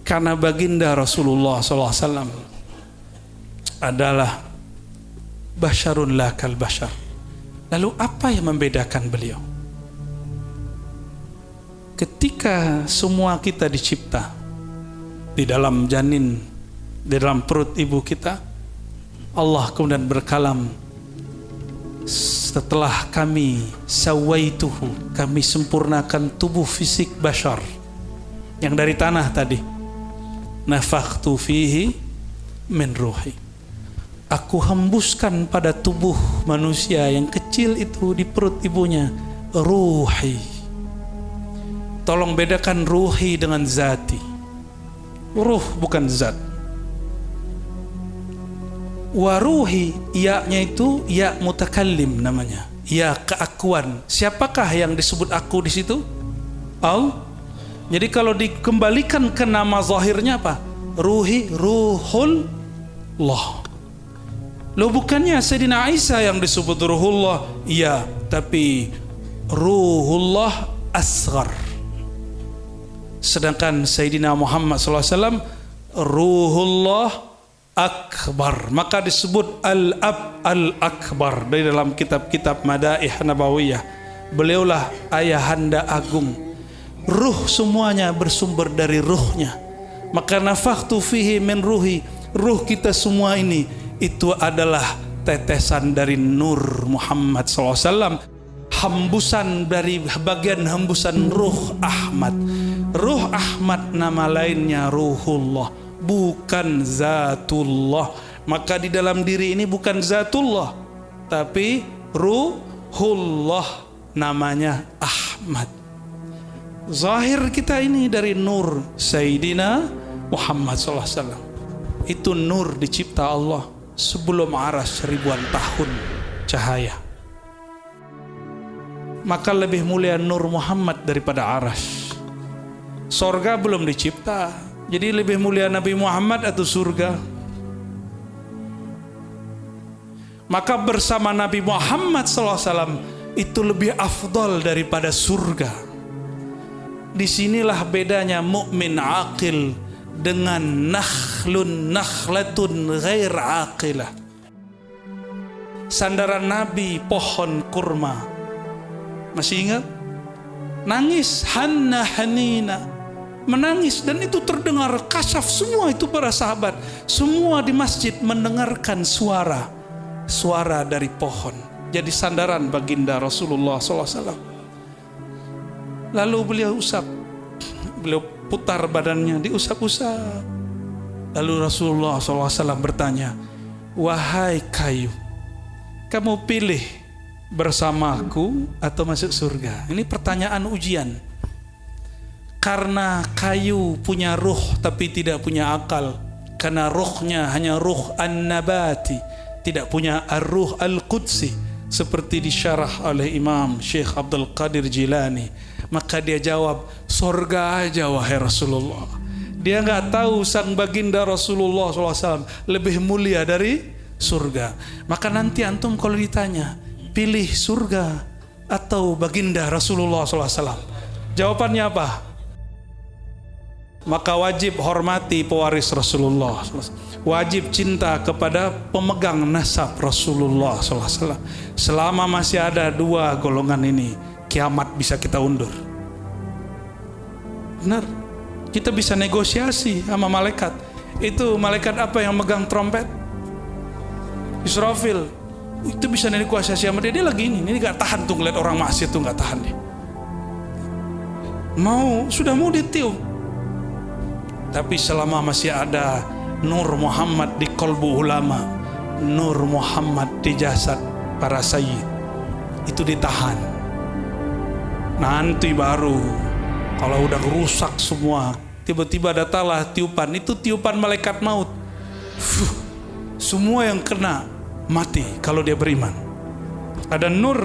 Karena baginda Rasulullah SAW adalah basyarun la kal basyar. Lalu apa yang membedakan beliau? Ketika semua kita dicipta di dalam janin, di dalam perut ibu kita, Allah kemudian berkalam, setelah kami sawaituhu, kami sempurnakan tubuh fisik bashar yang dari tanah tadi, nafakhtu fihi min ruhi, aku hembuskan pada tubuh manusia yang kecil itu di perut ibunya ruhi. Tolong bedakan ruhi dengan zati. Ruh bukan zat. Waruhi, ya-nya itu ya mutakallim namanya, ya keakuan. Siapakah yang disebut aku di situ? Allah. Jadi kalau dikembalikan ke nama zahirnya apa? Ruhi, ruhullah. Loh, bukannya Sayyidina Isa yang disebut ruhullah? Iya, tapi ruhullah asghar. Sedangkan Sayyidina Muhammad SAW ruhullah akbar, maka disebut al-ab al-akbar dari dalam kitab-kitab Madaih Nabawiyah. Beliaulah ayahanda agung. Ruh semuanya bersumber dari ruhnya. Maka nafakhtu fihi min ruhi, ruh kita semua ini itu adalah tetesan dari nur Muhammad SAW, hembusan dari bagian hembusan ruh Ahmad. Ruh Ahmad nama lainnya ruhullah, bukan zatullah. Maka di dalam diri ini bukan zatullah, tapi ruhullah, namanya Ahmad. Zahir kita ini dari nur Sayyidina Muhammad SAW. Itu nur dicipta Allah sebelum aras ribuan tahun cahaya. Maka lebih mulia nur Muhammad daripada aras. Sorga belum dicipta, jadi lebih mulia Nabi Muhammad atau surga? Maka bersama Nabi Muhammad SAW itu lebih afdal daripada surga. Disinilah bedanya mukmin aqil dengan nakhlatun ghair aqilah. Sandaran Nabi pohon kurma. Masih ingat? Nangis hanna hanina, menangis, dan itu terdengar kasaf semua itu para sahabat. Semua di masjid mendengarkan suara dari pohon. Jadi sandaran baginda Rasulullah SAW. Lalu beliau putar badannya, diusap-usap. Lalu Rasulullah SAW bertanya, wahai kayu, kamu pilih bersamaku atau masuk surga? Ini pertanyaan ujian. Karena kayu punya ruh tapi tidak punya akal. Karena ruhnya hanya ruh an-nabati, tidak punya ar-ruh al-qudsi, seperti disyarah oleh Imam Syekh Abdul Qadir Jilani. Maka dia jawab, surga aja wahai Rasulullah. Dia nggak tahu sang baginda Rasulullah SAW lebih mulia dari surga. Maka nanti antum kalau ditanya, pilih surga atau baginda Rasulullah SAW, jawabannya apa? Maka wajib hormati pewaris Rasulullah, wajib cinta kepada pemegang nasab Rasulullah SAW. Selama masih ada dua golongan ini, kiamat bisa kita undur. Benar, kita bisa negosiasi sama malaikat. Itu malaikat apa yang megang trompet? Israfil. Itu bisa negosiasi sama dia. Dia lagi ini gak tahan tuh ngeliat orang maksiat tuh, gak tahan dia. Sudah mau ditiup. Tapi selama masih ada nur Muhammad di kolbu ulama, nur Muhammad di jasad para sayyid, itu ditahan. Nanti baru kalau udah rusak semua, tiba-tiba datanglah tiupan. Itu tiupan malaikat maut. Semua yang kena mati kalau dia beriman. Ada nur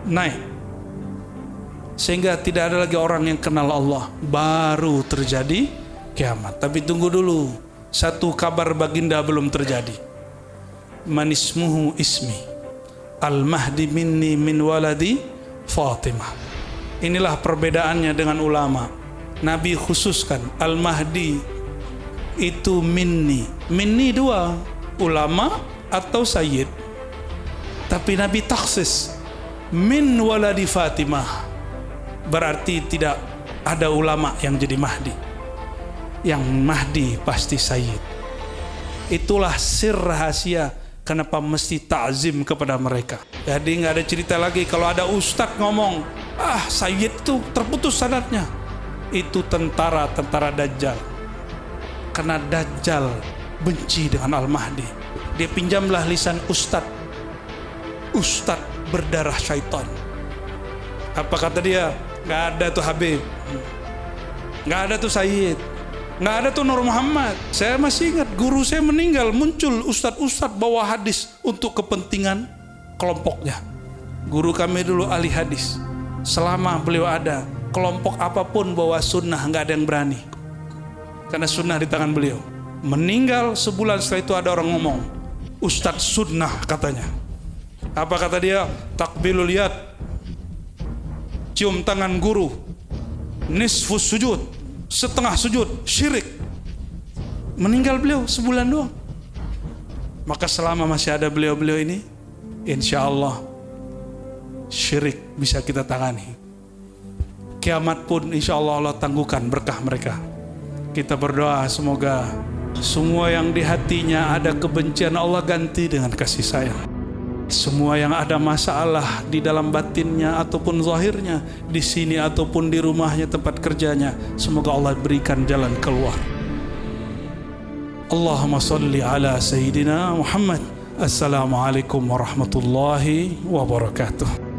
naik, sehingga tidak ada lagi orang yang kenal Allah. Baru terjadi kiamat. Tapi tunggu dulu, satu kabar baginda belum terjadi. Manismuhu ismi al-mahdi minni min waladi Fatimah. Inilah perbedaannya dengan ulama. Nabi khususkan Al-Mahdi itu minni. Minni dua, ulama atau sayyid. Tapi Nabi taksis min waladi Fatimah, berarti tidak ada ulama yang jadi Mahdi. Yang Mahdi pasti sayyid. Itulah sir rahasia kenapa mesti ta'zim kepada mereka. Jadi nggak ada cerita lagi kalau ada ustadz ngomong, sayyid itu terputus sanadnya. Itu tentara Dajjal. Karena Dajjal benci dengan Al-Mahdi. Dia pinjamlah lisan ustadz. Ustadz berdarah syaitan. Apa kata dia? Nggak ada tuh Habib, nggak ada tuh Sayyid, nggak ada tuh Nur Muhammad. Saya masih ingat guru saya meninggal, muncul ustadz-ustadz bawa hadis untuk kepentingan kelompoknya. Guru kami dulu ahli hadis. Selama beliau ada, kelompok apapun bawa sunnah nggak ada yang berani, karena sunnah di tangan beliau. Meninggal sebulan setelah itu ada orang ngomong, ustadz sunnah katanya. Apa kata dia? Takbilul yad, cium tangan guru, nisfus sujud, setengah sujud, syirik. Meninggal beliau sebulan doang. Maka selama masih ada beliau-beliau ini, insya Allah syirik bisa kita tangani. Kiamat pun insya Allah Allah tangguhkan berkah mereka. Kita berdoa semoga semua yang di hatinya ada kebencian Allah ganti dengan kasih sayang. Semua yang ada masalah di dalam batinnya ataupun zahirnya, di sini ataupun di rumahnya, tempat kerjanya, semoga Allah berikan jalan keluar. Allahumma salli ala Sayyidina Muhammad. Assalamualaikum warahmatullahi wabarakatuh.